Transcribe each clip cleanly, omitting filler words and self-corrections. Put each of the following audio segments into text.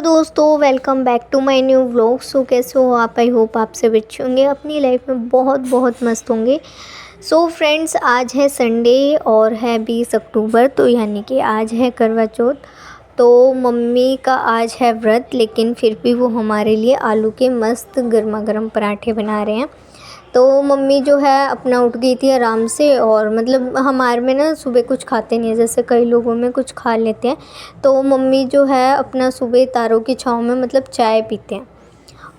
दोस्तों, welcome back to my new vlog. So कैसे हो आप? आई होप आप सब अच्छे होंगे, अपनी लाइफ में बहुत बहुत मस्त होंगे। सो फ्रेंड्स, आज है संडे और है 20 अक्टूबर, तो यानी कि आज है करवा चौथ। तो मम्मी का आज है व्रत, लेकिन फिर भी वो हमारे लिए आलू के मस्त गर्मा गर्म पराठे बना रहे हैं। तो मम्मी जो है अपना उठ गई थी आराम से, और मतलब हमारे में ना सुबह कुछ खाते नहीं है, जैसे कई लोगों में कुछ खा लेते हैं। तो मम्मी जो है अपना सुबह तारों की छाँव में मतलब चाय पीते हैं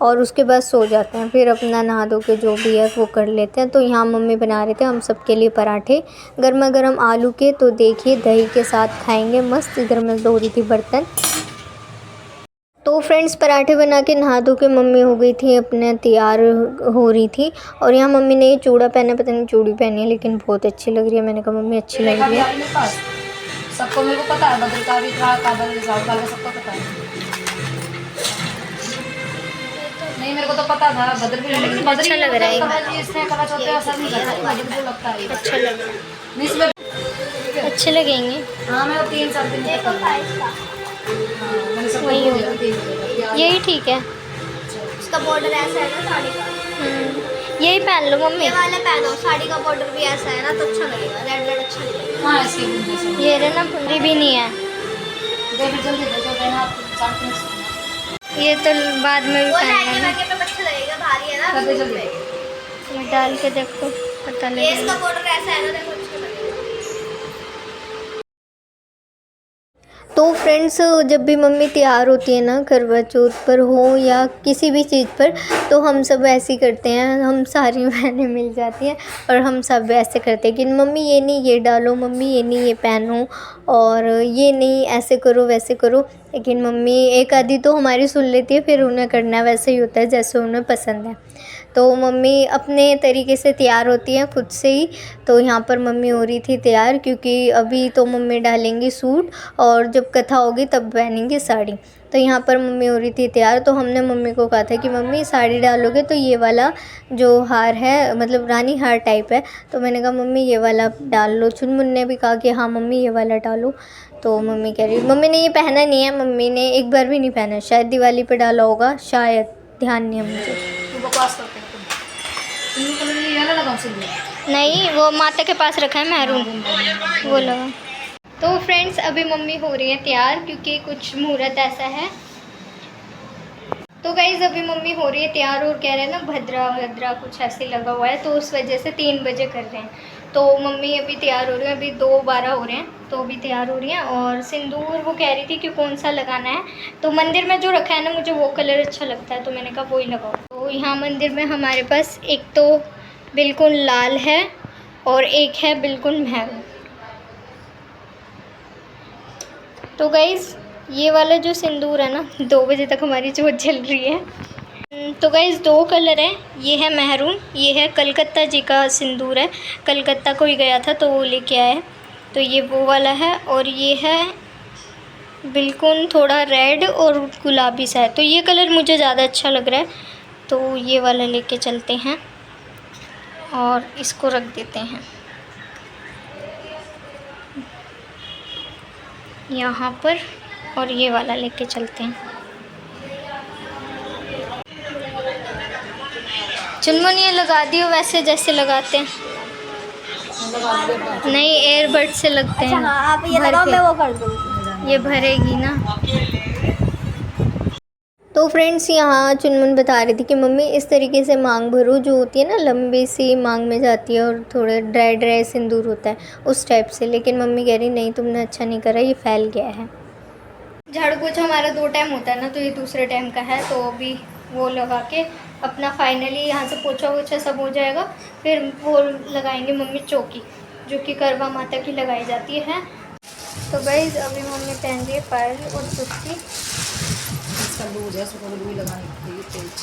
और उसके बाद सो जाते हैं, फिर अपना नहा धो के जो भी है वो कर लेते हैं। तो यहाँ मम्मी बना रहे थे हम सब के लिए पराठे गर्मा गर्म आलू के। तो देखिए दही के साथ खाएंगे मस्त। इधर मैं धो रही थी बर्तन। तो फ्रेंड्स, पराठे बना के नहा धो के मम्मी हो गई थी अपने तैयार हो रही थी। और यहाँ मम्मी ने ये चूड़ा पहना, पता नहीं चूड़ी पहनी है लेकिन बहुत अच्छी लग रही है। मैंने कहा मम्मी अच्छी लग रही है। सबको मेरे को पता है, बद्र का भी था, काबल का सबको पता है। नहीं, मेरे को तो पता था बद्र भी, लेकिन बद्र अच्छा लग रहा है, इसने करा चौथे असर नहीं करता, मुझे तो लगता है अच्छा लग रहा नहीं इसमें है, अच्छे लगेंगे। हाँ, मैं 3 साल दिन वही होगा, यही ठीक है। इसका बॉर्डर ऐसा है ना साड़ी का। यही पहन लो मम्मी। ये वाला पहनो, साड़ी का बॉर्डर भी ऐसा है ना तो अच्छा लगेगा, रेड रेड अच्छा लगेगा। हाँ, इसके बुंदे से ये रे ना पुंडी भी नहीं है, जल्दी जल्दी दे दो देना, आप 4 ये तो बाद में भी वो पहनना लहंगे है। वहंगे पे अच्छा लगेगा, भारी है ना। जल्दी जल्दी मैं डाल के देखो पता ये लगेगा। इसका बॉर्डर ऐसा है ना, देखो अच्छा लगेगा। तो फ्रेंड्स, जब भी मम्मी तैयार होती है ना करवा चौथ पर हो या किसी भी चीज़ पर, तो हम सब ऐसे ही करते हैं। हम सारी बहनें मिल जाती हैं और हम सब ऐसे करते हैं कि मम्मी ये नहीं ये डालो, मम्मी ये नहीं ये पहनो, और ये नहीं ऐसे करो वैसे करो। लेकिन मम्मी एक आधी तो हमारी सुन लेती है, फिर उन्हें करना वैसे ही होता है जैसे उन्हें पसंद है। तो मम्मी अपने तरीके से तैयार होती हैं खुद से ही। तो यहाँ पर मम्मी हो रही थी तैयार, क्योंकि अभी तो मम्मी डालेंगी सूट और जब कथा होगी तब पहनेंगी साड़ी। तो यहाँ पर मम्मी हो रही थी तैयार। तो हमने मम्मी को कहा था कि मम्मी साड़ी डालोगे तो ये वाला जो हार है, मतलब रानी हार टाइप है, तो मैंने कहा मम्मी ये वाला डाल लो। चुनमुन ने भी कहा कि हाँ मम्मी ये वाला डालो। तो मम्मी कह रही, मम्मी ने ये पहना नहीं है, मम्मी ने एक बार भी नहीं पहना, शायद दिवाली पे डाला होगा, शायद, ध्यान नहीं है मुझे। बकवास करते हैं तुम कलर ये वाला लगाओ सिंदूर। नहीं, वो माता के पास रखा है मैरून, वो लगा। तो फ्रेंड्स, अभी मम्मी हो रही है तैयार, क्योंकि कुछ मुहूर्त ऐसा है। तो गाइज़ अभी मम्मी हो रही है तैयार और कह रहे हैं ना भद्रा भद्रा कुछ ऐसे लगा हुआ है, तो उस वजह से 3 बजे कर रहे हैं। तो मम्मी अभी तैयार हो रही है, अभी 2:12 हो रहे हैं, तो अभी तैयार हो रही हैं। और सिंदूर वो कह रही थी कि कौन सा लगाना है, तो मंदिर में जो रखा है ना मुझे वो कलर अच्छा लगता है, तो मैंने कहा वही लगाओ। तो यहाँ मंदिर में हमारे पास एक तो बिल्कुल लाल है और एक है बिल्कुल महरून। तो गाइज़ ये वाला जो सिंदूर है ना, 2 बजे तक हमारी जोत जल रही है। तो गाइज़ 2 कलर हैं, ये है महरून, ये है कलकत्ता जी का सिंदूर है, कलकत्ता कोई गया था तो वो लेके आया है। तो ये वो वाला है, और ये है बिल्कुल थोड़ा रेड और गुलाबी सा है। तो ये कलर मुझे ज़्यादा अच्छा लग रहा है, तो ये वाला लेके चलते हैं और इसको रख देते हैं यहाँ पर, और ये वाला लेके चलते हैं। चुनमुन ये लगा दियो वैसे जैसे लगाते हैं। नहीं, एयरबड से लगते हैं। हाँ, आप ये भर लगाओ, के। मैं वो कर दूँगी। ये भरेगी ना। तो फ्रेंड्स, यहाँ चुनमुन बता रही थी कि मम्मी इस तरीके से मांग भरो, जो होती है ना लंबी सी मांग में जाती है और थोड़ा ड्राई ड्राई सिंदूर होता है उस टाइप से। लेकिन मम्मी कह रही नहीं तुमने अच्छा नहीं करा, ये फैल गया है। झाड़ू पोछा हमारा 2 टाइम होता है ना, तो ये दूसरे टाइम का है। तो अभी वो लगा के अपना फाइनली यहाँ से पोछा वोछा सब हो जाएगा। फिर वो लगाएंगे मम्मी चौकी, जो कि करवा माता की लगाई जाती है। तो गाइस अभी मम्मी पहन रही है पायल और चुटकी। दूध है, उसको भी लगानी है तेज।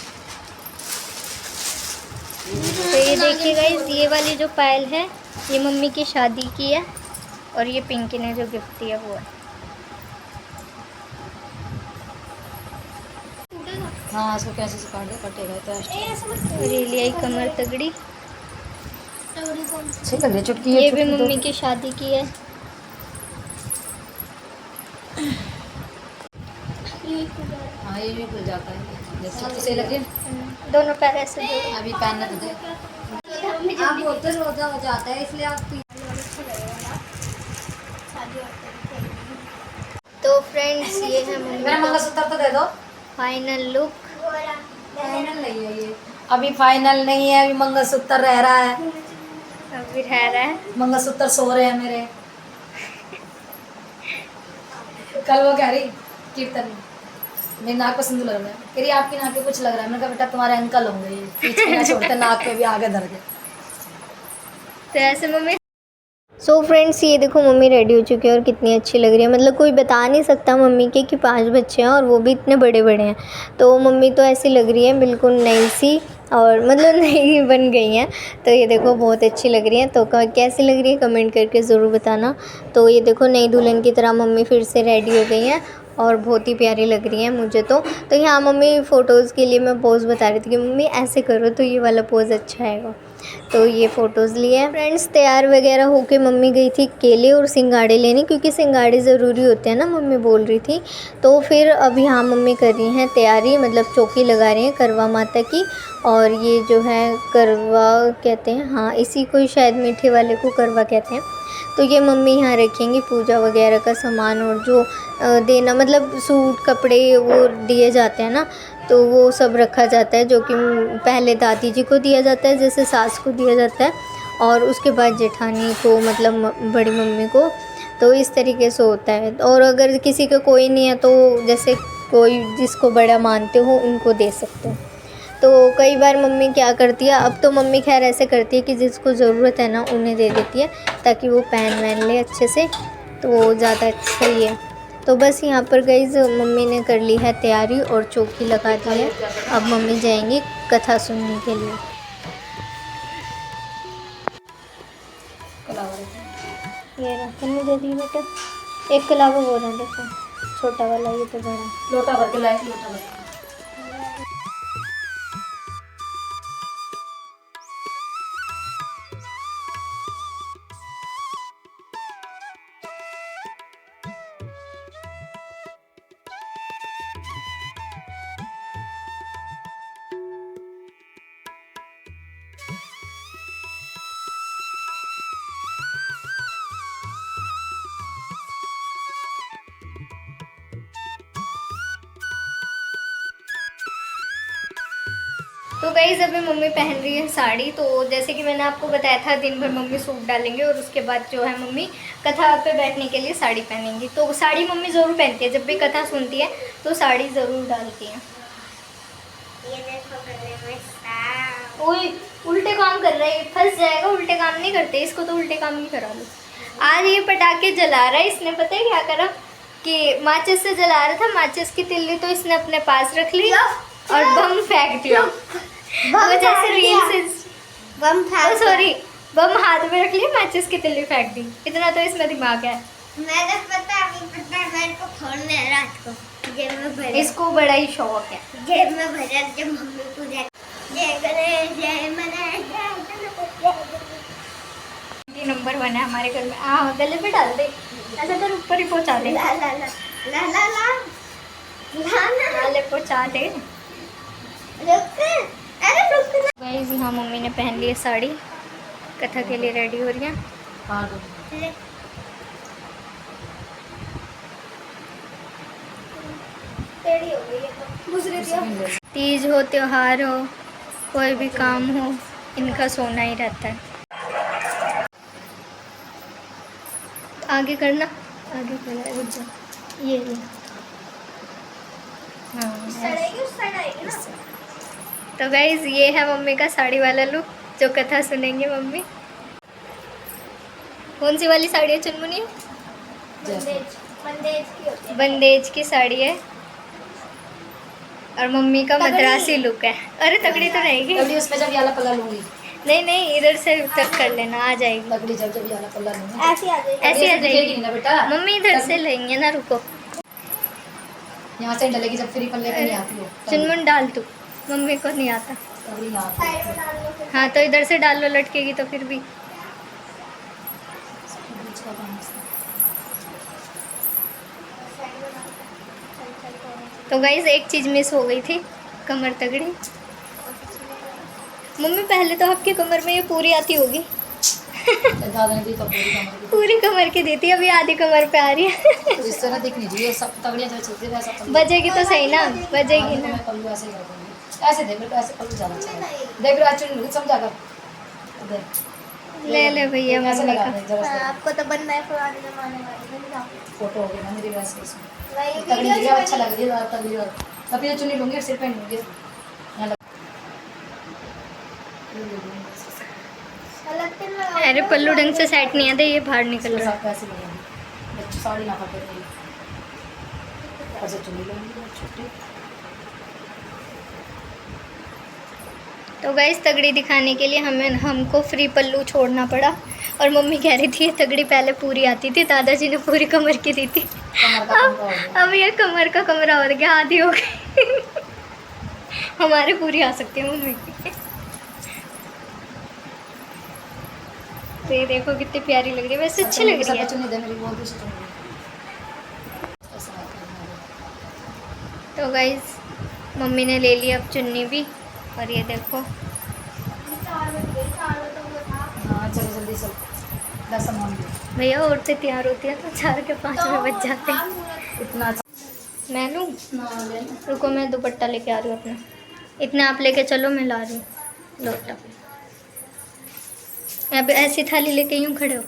तो ये देखिए गाइस, ये वाली जो पायल है ये मम्मी की शादी की है, और ये पिंकी ने जो गिफ्ट दिया वो है। हाँ, इसको कैसे से काट दे, कटेगा तो और ये लिया कमर तगड़ी, ठीक है। चुटकी ये भी मम्मी की शादी की है। ये हाँ ये भी खुल जाता है, जैसे आपको सही लग रही है। दोनों पैर ऐसे जोड़ो। अभी पहनना तो दे। आप बोलते रोजा हो जाता है इसलिए आप तो फ्रेंड्स ये है मम्मी मेरा मंगलसूत्र तो दे दो। Final look. फाइनल नहीं है ये, अभी फाइनल नहीं है, अभी मंगलसूत्र रह रहा है। अभी रह रहा है। मंगलसूत्र सो रहे हैं मेरे। कल वो कह रही कीर्तन में, मेरी नाक पर सिंदूर लग रहा है, कह रही आपकी नाक पे कुछ लग रहा है। मैंने कहा बेटा तुम्हारे अंकल होंगे ये, पीछे ना छोड़ते, नाक पे भी आगे धर के। तो ऐसे मम्मी। सो फ्रेंड्स ये देखो मम्मी रेडी हो चुकी है और कितनी अच्छी लग रही है। मतलब कोई बता नहीं सकता मम्मी के कि 5 बच्चे हैं और वो भी इतने बड़े बड़े हैं। तो मम्मी तो ऐसी लग रही है बिल्कुल नई सी, और मतलब नई बन गई हैं। तो ये देखो बहुत अच्छी लग रही हैं। तो कैसी लग रही है कमेंट करके ज़रूर बताना। तो ये देखो नई दुल्हन की तरह मम्मी फिर से रेडी हो गई हैं और बहुत ही प्यारी लग रही है मुझे तो यहाँ मम्मी फ़ोटोज़ के लिए मैं पोज़ बता रही थी कि मम्मी ऐसे करो तो ये वाला पोज़ अच्छा आएगा। तो ये फ़ोटोज़ लिए हैं। फ्रेंड्स तैयार वगैरह होके मम्मी गई थी केले और सिंगाड़े लेने, क्योंकि सिंगाड़े ज़रूरी होते हैं ना, मम्मी बोल रही थी। तो फिर अब यहाँ मम्मी कर रही हैं तैयारी, मतलब चौकी लगा रही हैं करवा माता की। और ये जो है करवा कहते हैं, हाँ इसी को शायद मीठे वाले को करवा कहते हैं। तो ये मम्मी यहाँ रखेंगी पूजा वगैरह का सामान, और जो देना मतलब सूट कपड़े वो दिए जाते हैं ना, तो वो सब रखा जाता है, जो कि पहले दादी जी को दिया जाता है, जैसे सास को दिया जाता है, और उसके बाद जेठानी को, मतलब बड़ी मम्मी को। तो इस तरीके से होता है। और अगर किसी का कोई नहीं है तो जैसे कोई जिसको बड़ा मानते हो उनको दे सकते हो। तो कई बार मम्मी क्या करती है, अब तो मम्मी खैर ऐसे करती है कि जिसको ज़रूरत है ना उन्हें दे देती है, ताकि वो पहन वहन ले अच्छे से, तो वो ज़्यादा सही है। तो बस यहाँ पर गाइस मम्मी ने कर ली है तैयारी और चौकी लगा दी है। अब मम्मी जाएंगी कथा सुनने के लिए। ये रखने में दे दी बेटा, एक कलावा वो रहा देखो, छोटा वाला, ये तो बड़ा। लोटा भर के लाए, लोटा भर के। तो गाइज़ अभी मम्मी पहन रही है साड़ी। तो जैसे कि मैंने आपको बताया था दिन भर मम्मी सूट डालेंगे और उसके बाद जो है मम्मी कथा पे बैठने के लिए साड़ी पहनेंगी। तो साड़ी मम्मी ज़रूर पहनती है, जब भी कथा सुनती है तो साड़ी ज़रूर डालती है। ओए उल्टे काम कर रहा है, फंस जाएगा। उल्टे काम नहीं करते, इसको तो उल्टे काम ही करा लो। आज ये पटाखे जला रहा है इसने, पता है क्या करा कि माचिस से जला रहा था, माचिस की तिल्ली तो इसने अपने पास रख ली और बम फेंक दिया। वो जैसे रील से बम सॉरी बम हाथ में रख लिया, मैचेस की तिल्ली फेंक दी। इतना तो इसमें दिमाग है। मैंने पता मेरे को फोड़ने है रात को जेब में भरा। इसको बड़ा ही शौक है। जेब में भरा जब मम्मी पूजा जय गणेश जय मने नंबर 1 है हमारे घर में। हाँ गले पे डाल दे, ऐसा कर ऊपर ही पहुँचा दे। ला ला ला ला ला ला ला गले पहुँचा दे। रुक अरे रुक ना। गाइस यहाँ मम्मी ने पहन ली है साड़ी, कथा के लिए रेडी हो रही है। हाँ ले टेढ़ी हो गई है तो दूसरे दिया। तीज हो त्योहार हो कोई भी काम हो, इनका सोना ही रहता है। आगे करना, आगे करना, रुक जा, ये हाँ। सड़ेगी उस साइड आएगी ना। तो गाइज ये है मम्मी का साड़ी वाला लुक, जो कथा सुनेंगे मम्मी। कौन सी वाली साड़ी है चुनमुनी? बंदेज बंदेज की होती है। बंदेज की साड़ी है और मम्मी का तगड़ी। मद्रासी लुक है। अरे तगड़ी तो रहेगी। तगड़ी उसमें जब याला पल्ला लूंगी। नहीं नहीं इधर से तक कर लेना, आ जाएगी। तगड़ी जब याला पल्ला लूंगी ऐसी आ जाएगी। ऐसी आ दिखेगी जाएगी ना बेटा। मम्मी, इधर से लेंगे ना, रुको। यहाँ से डलेगी जब फ्री पल्ले पे नहीं आती हो। चुनमुन डाल तू, मम्मी को नहीं आता। तगड़ी यहाँ पे। साइड में डाल लो फिर। हाँ तो इधर से डाल लो, लटकेगी तो फिर भी। बीच का काम है। साइड में डाल दो। चल चल तो गाइस एक चीज़ मिस हो गई थी, कमर तगड़ी। मम्मी पहले तो आपकी कमर में ये पूरी आती होगी। ज़्यादा नहीं दी तो पूरी कमर की दी थी, अभी आधी कमर पे आ रही है। तो इस तरह दिखनी चाहिए, सब तगड़ियाँ जो चलती है वैसा पल्लू। बजेगी तो सही ना, बजेगी हाँ, तो ना। मैं पल्लू ऐसे ही कर दूँगी, ऐसे देख मेरे को ऐसे पल्लू ज़्यादा अच्छा है। देख रहा चुन समझा कर देख। ले ले भैया कैसे मम्मी लगा का। दे जरा सा। आपको तो बनना है पुराने जमाने वाली। फोटो हो गया ना मेरी वैसे इसमें। वही तगड़ी वीडियो जगह अच्छा लग रही है ज़्यादा तगड़ी और तभी तो चुन्नी लूँगी और सिर पे नहीं लूँगी। यहाँ लग लगते हैं। अरे पल्लू ढंग से सेट नहीं आते, ये बाहर निकल इसके रहा है। साथ पैसे लगेंगे, बच्ची साड़ी ना फटे मेरी। ऐसे चुन्नी लूँगी छोटी। तो गाइस तगड़ी दिखाने के लिए हमको फ्री पल्लू छोड़ना पड़ा, और मम्मी कह रही थी ये तगड़ी पहले पूरी आती थी, दादाजी ने पूरी कमर की दी थी। कमर का कमरा हो गया। अब ये कमर का कमरा हो गया, आधी हो गई। हमारे पूरी आ सकती है मम्मी की। तो ये देखो कितनी प्यारी लग रही है, वैसे अच्छी लग रही है। चुन्नी दे मेरी बहुत दूसरी चुन्नी। ऐसा बात करना है। तो गाइस मम्मी ने ले ली अब चुन्नी भी, और ये देखो। हाँ चलो जल्दी चल, 10 सामान दे। भैया औरतें तैयार होती हैं तो 4 के 5 में बच जाते हैं। इतना अच्छा मैं लूँ? ना लेना। रुको मैं दुपट्टा लेके आ रही हूँ अपना। इतना आप लेके चलो, मैं ला रही हूँ लोटा। अब ऐसी थाली लेके यूँ खड़े हो।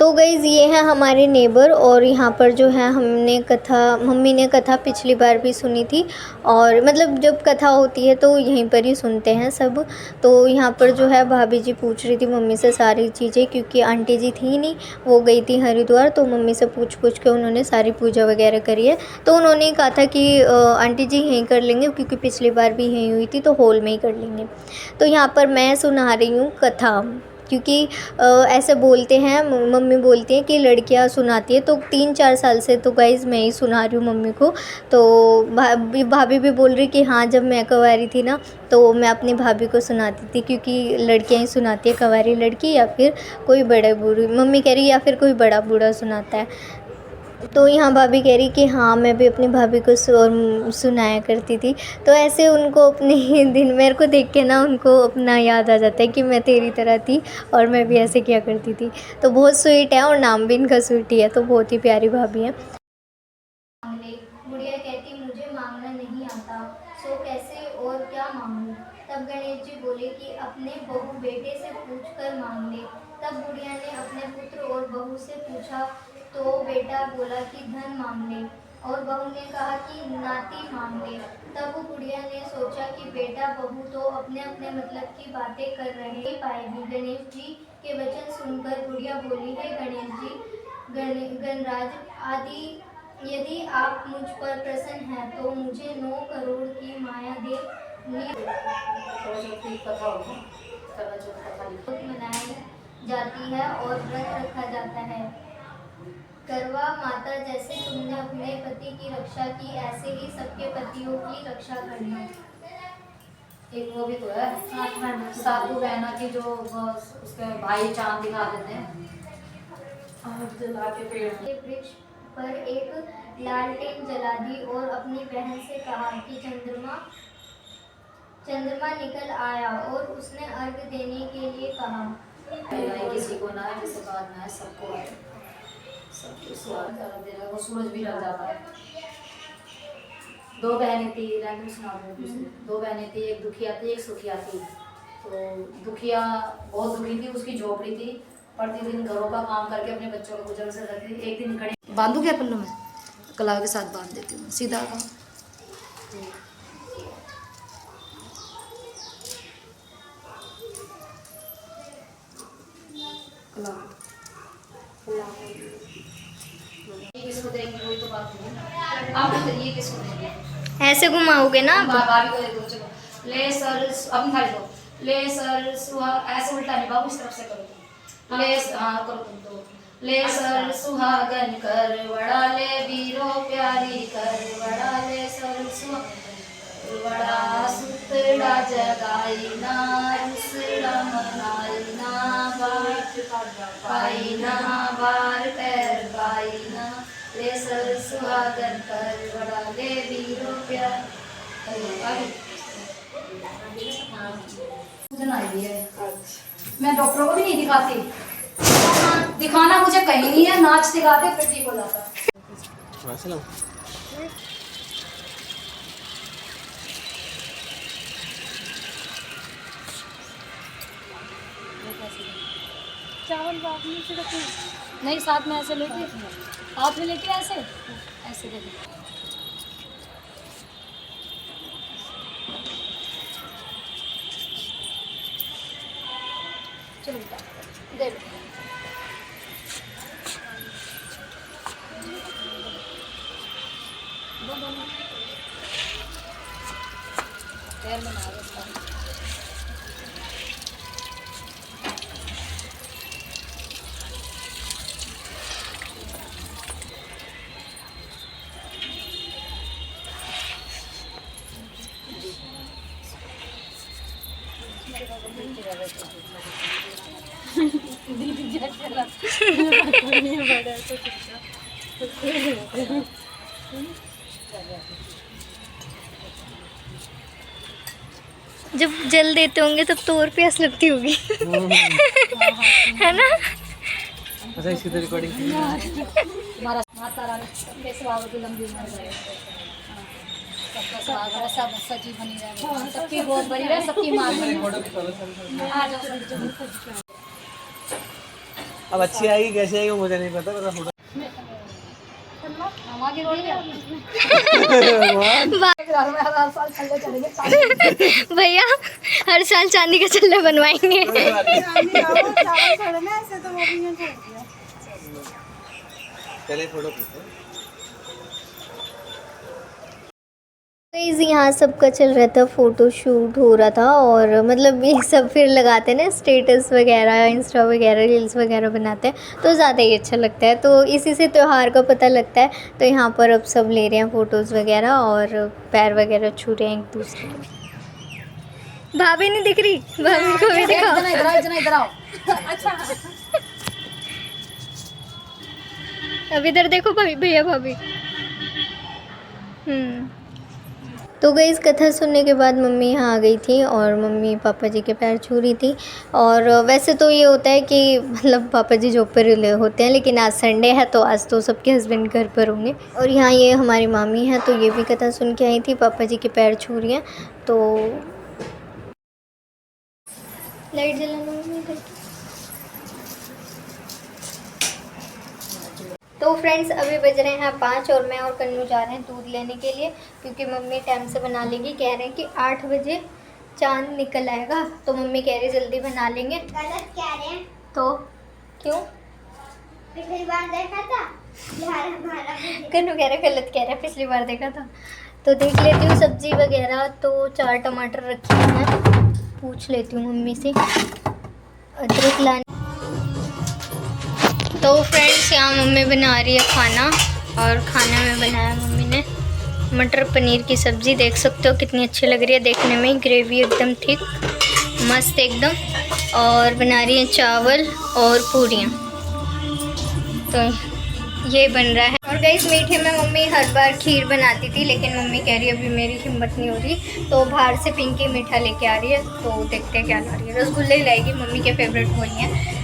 तो गाइज़ ये है हमारे नेबर, और यहाँ पर जो है मम्मी ने कथा पिछली बार भी सुनी थी, और मतलब जब कथा होती है तो यहीं पर ही सुनते हैं सब। तो यहाँ पर जो है भाभी जी पूछ रही थी मम्मी से सारी चीज़ें, क्योंकि आंटी जी थी नहीं, वो गई थी हरिद्वार, तो मम्मी से पूछ के उन्होंने सारी पूजा वगैरह करी है। तो उन्होंने कहा था कि आंटी जी यहीं कर लेंगे, क्योंकि पिछली बार भी यहीं हुई थी, तो हॉल में ही कर लेंगे। तो यहाँ पर मैं सुना रही हूँ कथा, क्योंकि ऐसे बोलते हैं, मम्मी बोलती हैं कि लड़कियां सुनाती है, तो 3-4 साल से तो गाइज़ मैं ही सुना रही हूँ मम्मी को। तो भाभी भी बोल रही कि हाँ जब मैं कवारी थी ना तो मैं अपनी भाभी को सुनाती थी, क्योंकि लड़कियां ही सुनाती है, कवारी लड़की या फिर कोई बड़े बूढ़ी, मम्मी कह रही या फिर कोई बड़ा बूढ़ा सुनाता है। तो यहाँ भाभी कह रही कि हाँ मैं भी अपनी भाभी को सुनाया करती थी। तो ऐसे उनको अपने दिन, मेरे को देख के ना उनको अपना याद आ जाता है कि मैं तेरी तरह थी और मैं भी ऐसे किया करती थी। तो बहुत स्वीट है, और नाम भी इनका स्वीट ही है, तो बहुत ही प्यारी भाभी है। बुढ़िया कहती मुझे मांगना नहीं आता, सो कैसे और क्या मांगूं। तब गणेश जी बोले कि अपने बहू बेटे से पूछकर मांग ले। तब बुढ़िया ने अपने पुत्र और बहू से पूछा, तो बेटा बोला कि धन मांग ले, और बहू ने कहा कि नाती मांग ले। तब बुढ़िया ने सोचा कि बेटा बहू तो अपने अपने मतलब की बातें कर रहे पाएगी। गणेश जी के वचन सुनकर बुढ़िया बोली, है गणेश जी गणराज आदि, यदि आप मुझ पर प्रसन्न हैं तो मुझे 9 करोड़ की माया दे मनाई जाती है और व्रत रखा जाता है। करवा माता, जैसे तुमने अपने पति की रक्षा की, ऐसे ही सबके पतियों की रक्षा करना। एक वो भी तो है साधु बहना की, जो उसके भाई चांद दिखा देते हैं वृक्ष पर एक लालटेन जला दी और अपनी बहन से कहा कि चंद्रमा निकल आया, और उसने अर्घ देने के लिए कहा। किसी को ना किसी को ना है, सबको है, सबको स्वाद दे रहा है, वो सूरज भी लग जाता है। 2 बहनें थी, रैंडम सुना दूँ। 2 बहनें थी, एक दुखिया थी एक सुखिया थी। तो दुखिया बहुत दुखी थी, उसकी झोपड़ी थी, प्रतिदिन घरों का काम करके अपने बच्चों को गुजर से रखती थी। एक दिन खड़े बांधू क्या पल्लू में कलाव के साथ बांध देती हूँ सीधा का। किसको देंगे वही तो बात नहीं। आप ये किसको देंगे? ऐसे घुमाओगे ना आप? भाभी को दे दो चलो। ले सर अपनी थाली दो। ले सर सुहा, ऐसे उल्टा नहीं बाबू, इस तरफ से करो। ले हाँ करो तुम तो। ले सर सुहागन कर वड़ा ले, वीरो प्यारी कर वड़ा ले सर सुहा। बड़ा सुतड़ा जगाईना रुसड़ा मनाईना बाट पाईना बार पैर बाईना ले सर सुहागन कर बड़ा ले वीरो प्यार। मुझे ना आई है, मैं डॉक्टरों को भी नहीं दिखाती, दिखाना मुझे कहीं नहीं है, नाच दिखाते फिर ठीक हो जाता। चावल बात में से रखी नहीं, साथ में ऐसे लेके हाथ में लेके ऐसे ऐसे दे दो। चलो बेटा दे दो। पैर में ना जब जल देते होंगे तब तो और प्यास लगती होगी है ना। अच्छा इसकी तो रिकॉर्डिंग हमारा माता रानी सबके स्वागत की लंबी उम्र रहे, सबका स्वागत सब सजी बनी रहे, सबकी गोद बनी रहे, सबकी माँ बनी रहे। आ जाओ। अब अच्छी आएगी कैसे आएगी मुझे नहीं पता, बस फोटो मामा की रोटी भैया हर साल चांदी के चल्ले बनवाएंगे। चले फोटो यहाँ सबका चल रहा था, फ़ोटो शूट हो रहा था और मतलब ये सब फिर लगाते हैं ना स्टेटस वगैरह, इंस्टा वगैरह, रील्स वगैरह बनाते हैं तो ज़्यादा ही अच्छा लगता है। तो इसी से त्यौहार का पता लगता है। तो यहाँ पर अब सब ले रहे हैं फ़ोटोज़ वगैरह और पैर वगैरह छू रहे हैं एक दूसरे को। भाभी नहीं दिख रही, भाभी को भी दिखाओ। इधर आओ। अब इधर देखो भाभी, भैया भाभी। तो गाइस कथा सुनने के बाद मम्मी यहाँ आ गई थी और मम्मी पापा जी के पैर छू रही थी। और वैसे तो ये होता है कि मतलब पापा जी जॉब पर होते हैं, लेकिन आज संडे है तो आज तो सबके हस्बैंड घर पर होंगे। और यहाँ ये हमारी मामी हैं तो ये भी कथा सुन के आई थी, पापा जी के पैर छू रही हैं। तो लाइट जलाना मम्मी इधर। तो फ्रेंड्स अभी बज रहे हैं 5 और मैं और कन्नू जा रहे हैं दूध लेने के लिए, क्योंकि मम्मी टाइम से बना लेंगी। कह रहे हैं कि 8 बजे चांद निकल आएगा, तो मम्मी कह रही जल्दी बना लेंगे। गलत कह रहे हैं तो क्यों? पिछली बार देखा था हमारा कन्नू कह रहा गलत कह रहा है, पिछली बार देखा था। तो देख लेती हूँ सब्जी वगैरह, तो 4 टमाटर रखे हैं, पूछ लेती हूँ मम्मी से। अदरक लाने। तो फ्रेंड्स यहाँ मम्मी बना रही है खाना, और खाने में बनाया मम्मी ने मटर पनीर की सब्ज़ी। देख सकते हो कितनी अच्छी लग रही है देखने में, ग्रेवी एकदम ठीक मस्त एकदम। और बना रही है चावल और पूरियाँ, तो ये बन रहा है। और गाइस मीठे में मम्मी हर बार खीर बनाती थी, लेकिन मम्मी कह रही है अभी मेरी हिम्मत नहीं हो रही, तो बाहर से पिंकी मीठा लेके आ रही है। तो देखते हैं क्या ला रही है। रसगुल्ले ही लाएगी, मम्मी के फेवरेट वही हैं।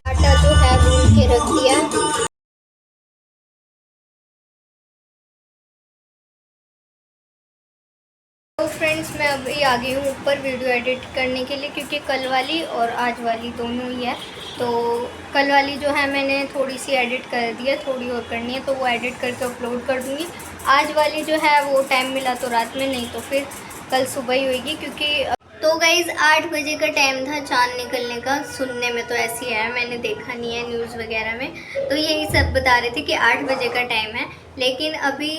आटा जो है गूंद के रख दिया। तो फ्रेंड्स मैं अभी आ गई हूँ ऊपर वीडियो एडिट करने के लिए, क्योंकि कल वाली और आज वाली दोनों ही है। तो कल वाली जो है मैंने थोड़ी सी एडिट कर दी है, थोड़ी और करनी है, तो वो एडिट करके अपलोड कर दूँगी। आज वाली जो है वो टाइम मिला तो रात में, नहीं तो फिर कल सुबह ही होगी। क्योंकि तो गाइज़ 8 बजे का टाइम था चांद निकलने का। सुनने में तो ऐसी है, मैंने देखा नहीं है न्यूज़ वगैरह में, तो यही सब बता रहे थे कि 8 बजे का टाइम है। लेकिन अभी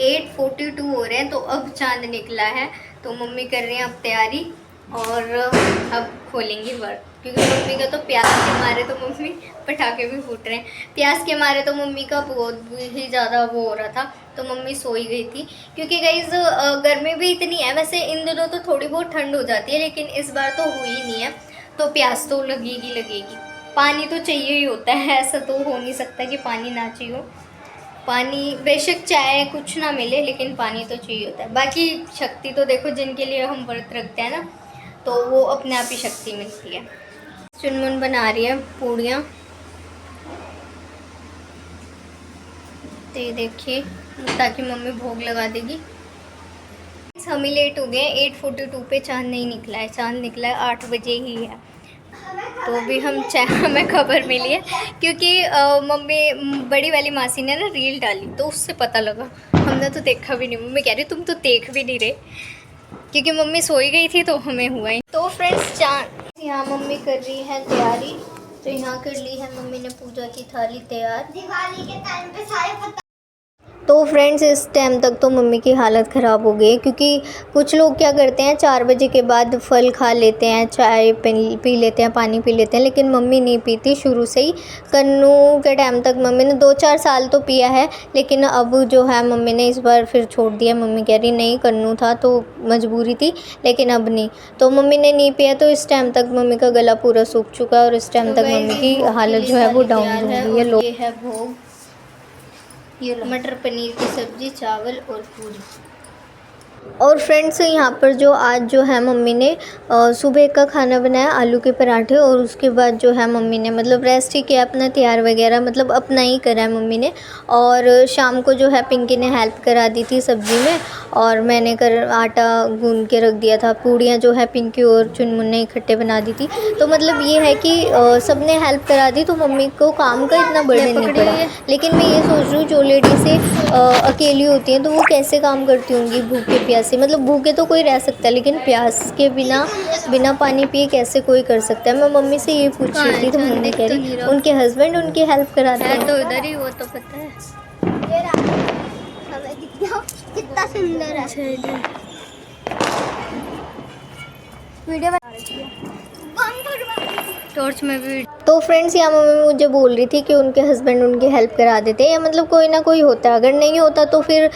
8:42 हो रहे हैं, तो अब चांद निकला है। तो मम्मी कर रही हैं अब तैयारी और अब खोलेंगी वर्क। क्योंकि मम्मी का तो प्यास के मारे तो मम्मी पटाखे भी फूट रहे हैं। प्यास के मारे तो मम्मी का बहुत ही ज़्यादा वो हो रहा था, तो मम्मी सो ही गई थी। क्योंकि गाइस गर्मी भी इतनी है, वैसे इन दिनों तो थोड़ी बहुत ठंड हो जाती है, लेकिन इस बार तो हुई ही नहीं है, तो प्यास तो लगेगी लगेगी। पानी तो चाहिए ही होता है, ऐसा तो हो नहीं सकता कि पानी ना चाहिए हो। पानी बेशक चाय कुछ ना मिले, लेकिन पानी तो चाहिए होता है। बाकी शक्ति तो देखो, जिनके लिए हम व्रत रखते हैं ना, तो वो अपने आप ही शक्ति मिलती है। चुनमुन बना रही है पूड़ियाँ, तो ये देखिए, ताकि मम्मी भोग लगा देगी। हम ही लेट हो गए, 8:42 पे चांद नहीं निकला है, चांद निकला है 8 बजे ही है। तो अभी हमें खबर मिली है, क्योंकि मम्मी बड़ी वाली मासी ने ना रील डाली, तो उससे पता लगा। हमने तो देखा भी नहीं। मम्मी कह रही तुम तो देख भी नहीं रहे, क्योंकि मम्मी सोई गई थी, तो हमें हुआ ही। तो फ्रेंड्स, यहाँ मम्मी कर रही है तैयारी। तो यहाँ कर ली है मम्मी ने पूजा की थाली तैयार। दिवाली के टाइम पे सारे तो फ्रेंड्स, इस टाइम तक तो मम्मी की हालत ख़राब हो गई, क्योंकि कुछ लोग क्या करते हैं 4 बजे के बाद फल खा लेते हैं, चाय पी लेते हैं, पानी पी लेते हैं, लेकिन मम्मी नहीं पीती शुरू से ही। कन्नू के टाइम तक मम्मी ने 2-4 साल तो पिया है, लेकिन अब जो है मम्मी ने इस बार फिर छोड़ दिया। मम्मी कह रही नहीं, कन्नू था तो मजबूरी थी, लेकिन अब नहीं। तो मम्मी ने नहीं पिया, तो इस टाइम तक मम्मी का गला पूरा सूख चुका है, और इस टाइम तक मम्मी की हालत जो है वो डाउन हो गई है। ये है भोग, ये मटर पनीर की सब्ज़ी, चावल और पूरी। और फ्रेंड्स, यहाँ पर जो आज जो है मम्मी ने सुबह का खाना बनाया, आलू के पराठे, और उसके बाद जो है मम्मी ने मतलब रेस्ट ही किया अपना, तैयार वगैरह मतलब अपना ही करा है मम्मी ने। और शाम को जो है पिंकी ने हेल्प करा दी थी सब्ज़ी में, और मैंने आटा गूंद के रख दिया था। पूड़ियाँ जो है पिंकी और चुनमुन ने इकट्ठे बना दी थी। तो मतलब ये है कि सब ने हेल्प करा दी, तो मम्मी को काम का इतना बर्डन नहीं पड़ा। लेकिन मैं ये सोच रही हूँ, जो लेडी से अकेली होती हैं, तो वो कैसे काम करती होंगी भूखे प्यासे। मतलब भूखे तो कोई रह सकता है, लेकिन प्यास के बिना पानी पिए कैसे कोई कर सकता है। मैं मम्मी से ये पूछ रही थी, तो मम्मी कह रही उनके हस्बैंड उनकी हेल्प कराते हैं। तो इधर ही, वो तो पता है। कितना सुंदर है। वीडियो टॉर्च में भी। तो फ्रेंड्स, यहाँ मम्मी मुझे बोल रही थी कि उनके हस्बैंड उनकी हेल्प करा देते हैं, या मतलब कोई ना कोई होता है। अगर नहीं होता तो फिर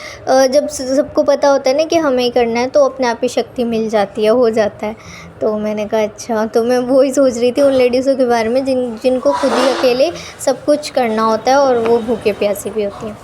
जब सबको पता होता है ना कि हमें ही करना है, तो अपने आप ही शक्ति मिल जाती है, हो जाता है। तो मैंने कहा अच्छा। तो मैं वही सोच रही थी उन लेडीज़ों के बारे में जिनको खुद ही अकेले सब कुछ करना होता है, और वो भूखे प्यासे भी होती हैं।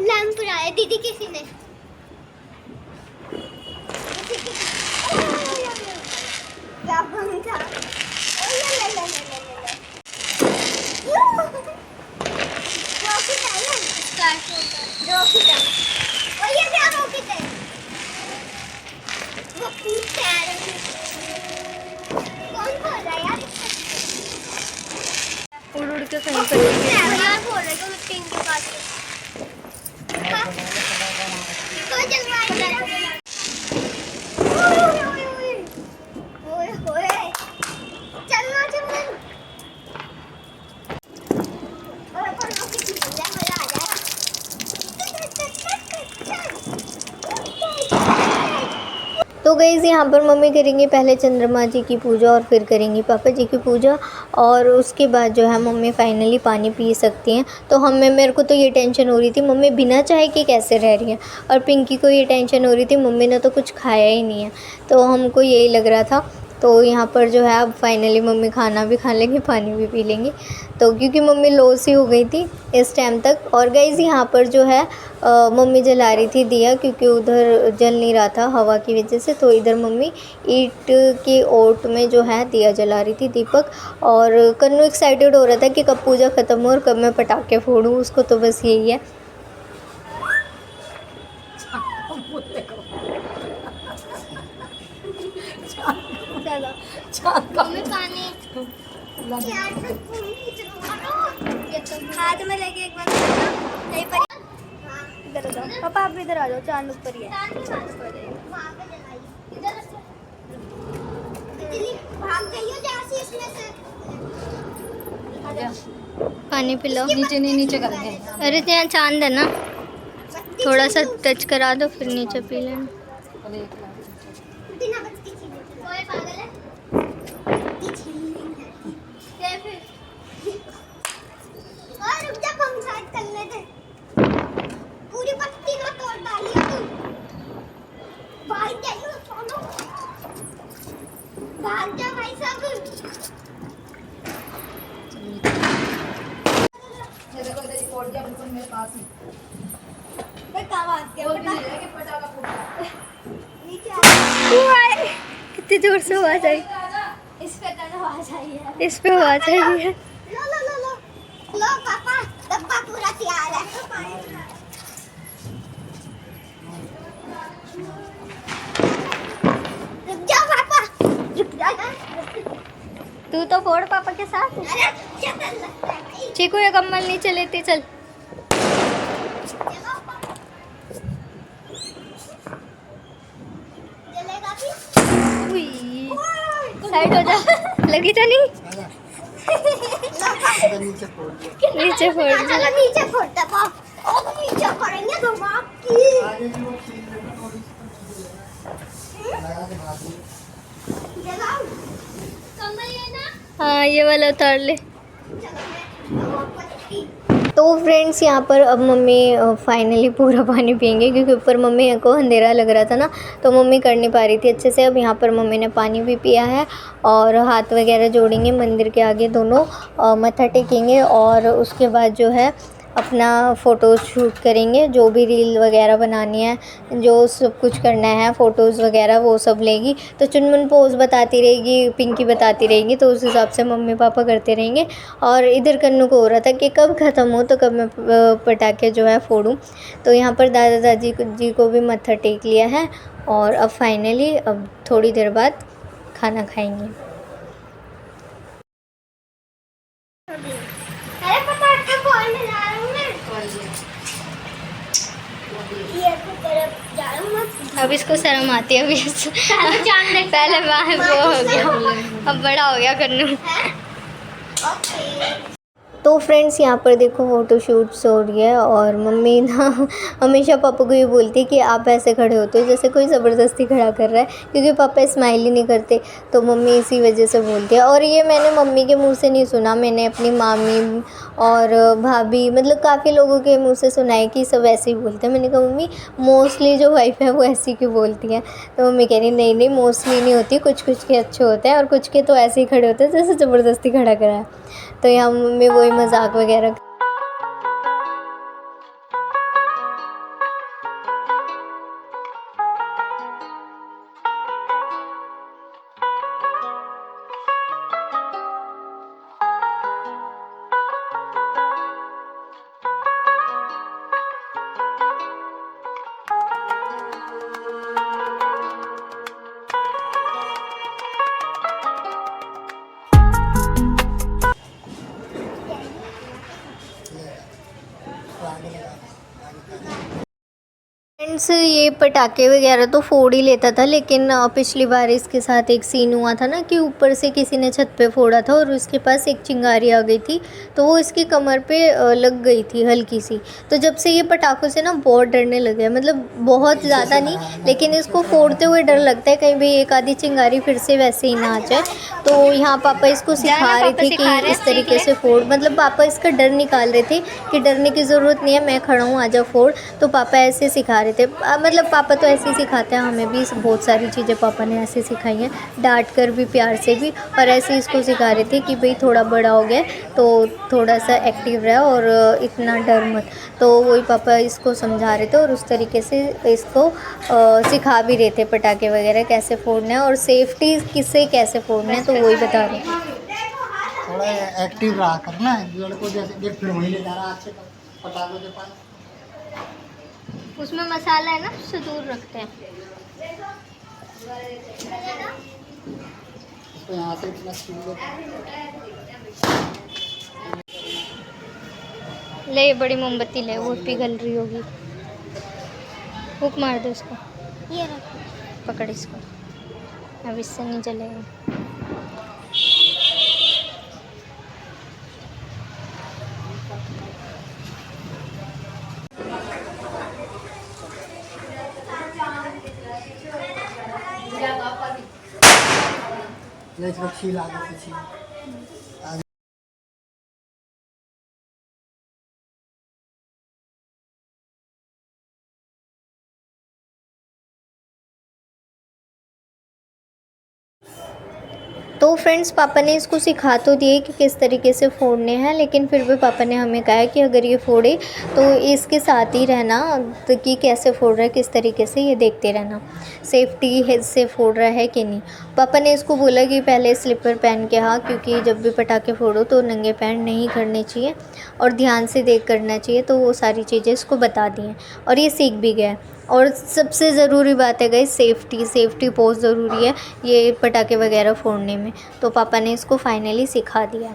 लैंप लाया दीदी किसी ने। क्या बन था? कौन बोल रहा है यार? उड़ के कहीं पर यार बोल रहे हो मिट्टी के पास। तो चल रहा है। ओए होए, चलना चलना। और अपन लोग की मजा आ जाएगा। तो गाइस, यहाँ पर मम्मी करेंगी पहले चंद्रमा जी की पूजा, और फिर करेंगी पापा जी की पूजा, और उसके बाद जो है मम्मी फाइनली पानी पी सकती हैं। तो मेरे को तो ये टेंशन हो रही थी मम्मी बिना चाय के कैसे रह रही हैं, और पिंकी को ये टेंशन हो रही थी मम्मी ने तो कुछ खाया ही नहीं है। तो हमको यही लग रहा था। तो यहाँ पर जो है अब फाइनली मम्मी खाना भी खा लेंगे, पानी भी पी लेंगे। तो क्योंकि मम्मी लो सी हो गई थी इस टाइम तक। और गाइस, यहाँ पर जो है मम्मी जला रही थी दिया, क्योंकि उधर जल नहीं रहा था हवा की वजह से। तो इधर मम्मी ईंट के ओट में जो है दिया जला रही थी, दीपक। और कन्नू एक्साइटेड हो रहा था कि कब पूजा ख़त्म हो और कब मैं पटाखे फोड़ूँ, उसको तो बस यही है। चलो मम्मी पानी यार तो हाथ में लेके एक बार यहीं पर इधर आ जाओ पापा, आप इधर आ जाओ, चांद ऊपर ही है। वहाँ पे जलाइए इधर इतनी भाग गई हो जहाँ से इसमें से पानी पिलाओ। नीचे नहीं, नीचे करेंगे। अरे तो यहाँ चांद है ना, थोड़ा सा टच करा दो फिर नीचे पी लेना। बिना बत्ती छीने कोई पागल है बत्ती छीननी है फिर और रुक जा पंचायत कर लेते पूरी बत्ती को तोड़ डाली तू भाई जाइयो सोनो भाग जा भाई साहब ये देखो इधर फोड़ दिया बिल्कुल मेरे पास ही। मैं कहाँ भाग गया बोल भी नहीं रहा कि पटाखा फूट गया। नीचे आ कितनी जोर से आवाज आई, इस पे तो आवाज आई है इस पे आवाज आई है। लो लो लो लो लो पापा डब्बा पूरा तैयार है रुक जाओ पापा रुक जा तू तो फोड़ पापा के साथ। अरे क्या कर लगता है भाई चीकू ये कम्बल नीचे लेते चल। चलो पापा जलेगा भी साइड हो जा, लगी तो नहीं? लो पापा नीचे फोड़ दिया। नीचे फोड़ दे। चलो नीचे फोड़ते पाओ और नीचे पड़ेंगे तो माँ की जलाओ कमल लेना हाँ ये वाला उतार ले। चलो मैं पत्ती तो फ्रेंड्स यहाँ पर अब मम्मी फाइनली पूरा पानी पियेंगे, क्योंकि ऊपर मम्मी को अंधेरा लग रहा था ना, तो मम्मी कर नहीं पा रही थी अच्छे से। अब यहाँ पर मम्मी ने पानी भी पिया है और हाथ वगैरह जोड़ेंगे मंदिर के आगे दोनों, मत्था टेकेंगे और उसके बाद जो है अपना फ़ोटो शूट करेंगे। जो भी रील वगैरह बनानी है, जो सब कुछ करना है, फ़ोटोज़ वगैरह वो सब लेगी। तो चुनमुन पोज बताती रहेगी, पिंकी बताती रहेंगी, तो उस हिसाब से मम्मी पापा करते रहेंगे। और इधर कन्नू को हो रहा था कि कब ख़त्म हो तो कब मैं पटाखे जो है फोड़ूं। तो यहाँ पर दादा दादी जी को भी मत्था टेक लिया है और अब फाइनली अब थोड़ी देर बाद खाना खाएंगे। अरे पापा तो फोड़ने जा रहा हूँ मैं ये को तरफ जा रहा हूँ मैं अब इसको शर्म आती है, अभी पहले वो हो गया, अब बड़ा हो गया कन्नू। ओके तो फ्रेंड्स यहाँ पर देखो फ़ोटो शूट्स हो रही है और मम्मी ना हमेशा पापा को ये बोलती है कि आप ऐसे खड़े होते हो जैसे कोई ज़बरदस्ती खड़ा कर रहा है, क्योंकि पापा स्माइल ही नहीं करते। तो मम्मी इसी वजह से बोलती है। और ये मैंने मम्मी के मुंह से नहीं सुना, मैंने अपनी मामी और भाभी मतलब काफ़ी लोगों के मुंह से सुना है कि सब ऐसे ही बोलते हैं। मैंने कहा मम्मी मोस्टली जो वाइफ है वो ऐसी क्यों बोलती हैं? तो मम्मी कह रही नहीं नहीं मोस्टली नहीं होती, कुछ कुछ के अच्छे होते हैं और कुछ के तो ऐसे ही खड़े होते हैं जैसे ज़बरदस्ती खड़ा करा है। तो यहाँ मम्मी वही मजाक वगैरह। फ्रेंड्स ये पटाखे वगैरह तो फोड़ ही लेता था, लेकिन पिछली बार इसके साथ एक सीन हुआ था ना कि ऊपर से किसी ने छत पे फोड़ा था और उसके पास एक चिंगारी आ गई थी, तो वो इसकी कमर पे लग गई थी हल्की सी। तो जब से ये पटाखों से ना बहुत डरने लगे हैं, मतलब बहुत ज़्यादा नहीं, लेकिन इसको फोड़ते हुए डर लगता है कहीं भी एक आधी चिंगारी फिर से वैसे ही ना आ जाए। तो यहाँ पापा इसको सिखा रहे थे कि इस तरीके से फोड़, मतलब पापा इसका डर निकाल रहे थे कि डरने की ज़रूरत नहीं है, मैं खड़ा हूँ आजा फोड़। तो पापा ऐसे सिखा रहे थे, मतलब पापा तो ऐसे ही सिखाते हैं, हमें भी बहुत सारी चीज़ें पापा ने ऐसे सिखाई हैं, डांट कर भी प्यार से भी। और ऐसे ही इसको सिखा रहे थे कि भाई थोड़ा बड़ा हो गया तो थोड़ा सा एक्टिव रहे और इतना डर मत। तो वही पापा इसको समझा रहे थे और उस तरीके से इसको सिखा भी रहे थे पटाखे वगैरह कैसे फोड़ना है और सेफ्टी किससे कैसे फोड़ना है, तो वही बता रहे थे। थोड़ा एक्टिव रहा करना लड़कों जैसे देख फिर वहीं ले जा रहा अच्छे पटाखों के पास। उसमें मसाला है ना, उससे दूर रखते हैं। तो यहाँ से इतना स्पीड ले ये बड़ी मोमबत्ती ले, वो पिघल रही होगी। हुक मार दो इसको, ये रखो। पकड़ इसको, अब इससे नहीं जलेगा। ले इसको छील आगे से छील। तो फ्रेंड्स पापा ने इसको सिखा तो दिए कि किस तरीके से फोड़ने हैं, लेकिन फिर भी पापा ने हमें कहा कि अगर ये फोड़े तो इसके साथ ही रहना, तो कि कैसे फोड़ रहा है, किस तरीके से, ये देखते रहना सेफ्टी से फोड़ रहा है कि नहीं। पापा ने इसको बोला कि पहले स्लीपर पहन के, हाँ, क्योंकि जब भी पटाखे फोड़ो तो नंगे पैर नहीं करने चाहिए और ध्यान से देख करना चाहिए। तो वो सारी चीज़ें इसको बता दी हैं और ये सीख भी गया है। और सबसे ज़रूरी बात है गाइस, सेफ्टी बहुत ज़रूरी है ये पटाखे वगैरह फोड़ने में। तो पापा ने इसको फाइनली सिखा दिया।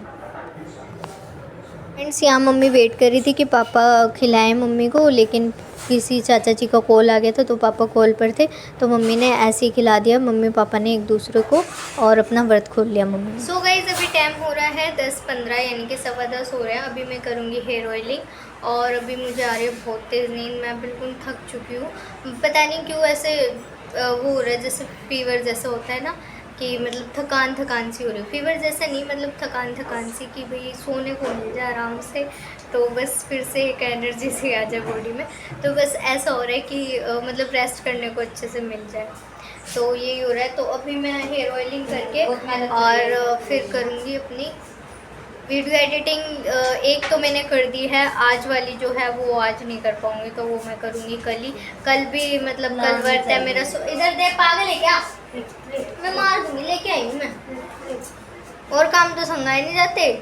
फ्रेंड्स यहाँ मम्मी वेट कर रही थी कि पापा खिलाएं मम्मी को, लेकिन किसी चाचा जी का कॉल आ गया था तो पापा कॉल पर थे, तो मम्मी ने ऐसे ही खिला दिया मम्मी पापा ने एक दूसरे को, और अपना व्रत खोल लिया मम्मी। सो गाइस अभी टाइम हो रहा है 10:15 यानी कि 10:15 हो रहे हैं। अभी मैं करूँगी हेयर ऑयलिंग और अभी मुझे आ रही है बहुत तेज़ नींद, मैं बिल्कुल थक चुकी हूँ। पता नहीं क्यों ऐसे वो हो रहा है, जैसे फीवर जैसा होता है ना, कि मतलब थकान सी हो रही है। फीवर जैसा नहीं, मतलब थकान सी, कि भाई सोने को मिल जाए आराम से, तो बस फिर से एक एनर्जी सी आ जाए बॉडी में। तो बस ऐसा हो रहा है कि मतलब रेस्ट करने को अच्छे से मिल जाए, तो यही हो रहा है। तो अभी मैं हेयर ऑयलिंग करके और फिर करूँगी अपनी वीडियो एडिटिंग। एक तो मैंने कर दी है, आज वाली जो है वो आज नहीं कर पाऊँगी, तो वो मैं करूँगी कल ही। कल भी मतलब कल व्रत है मेरा। इधर दे, पागल है क्या, मैं मार दूँगी, लेके आई हूँ मैं, और काम तो संगाए नहीं जाते।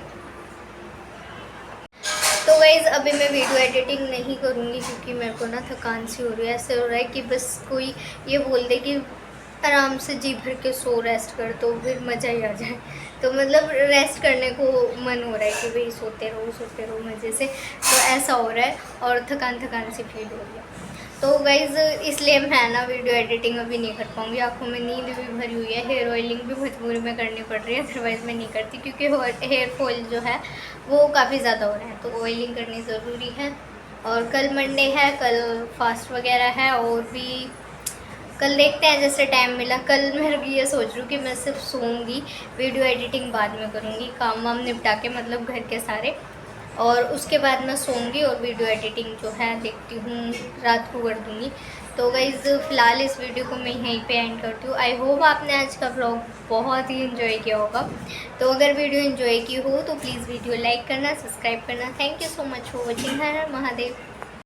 तो गाइज़ अभी मैं वीडियो एडिटिंग नहीं करूँगी क्योंकि मेरे को ना थकान सी हो रही है। ऐसे हो रहा है कि बस कोई ये बोल दे कि आराम से जी भर के सो, रेस्ट कर, तो फिर मज़ा ही आ जाए। तो मतलब रेस्ट करने को मन हो रहा है कि भाई सोते रहो मज़े से, तो ऐसा हो रहा है और थकान सी फील हो रही है। तो गाइज़ इसलिए मैं ना वीडियो एडिटिंग अभी नहीं कर पाऊँगी। आँखों में नींद भी भरी हुई है, हेयर ऑयलिंग भी मजबूरी में करनी पड़ रही है, अदरवाइज़ मैं नहीं करती क्योंकि हेयर फॉल जो है वो काफ़ी ज़्यादा हो रहा है, तो ऑयलिंग करनी ज़रूरी है। और कल मंडे है, कल फास्ट वगैरह है, और भी कल देखते हैं जैसे टाइम मिला। कल मैं ये सोच रही हूँ कि मैं सिर्फ सोऊंगी, वीडियो एडिटिंग बाद में करूँगी, काम वाम निपटा के, मतलब घर के सारे, और उसके बाद मैं सोऊंगी और वीडियो एडिटिंग जो है देखती हूँ रात को कर दूँगी। तो गाइज़ फ़िलहाल इस वीडियो को मैं यहीं पे एंड करती हूँ। आई होप आपने आज का व्लॉग बहुत ही इन्जॉय किया होगा। तो अगर वीडियो इन्जॉय की हो तो प्लीज़ वीडियो लाइक करना, सब्सक्राइब करना। Thank you so much for watching. Her her Mahadev.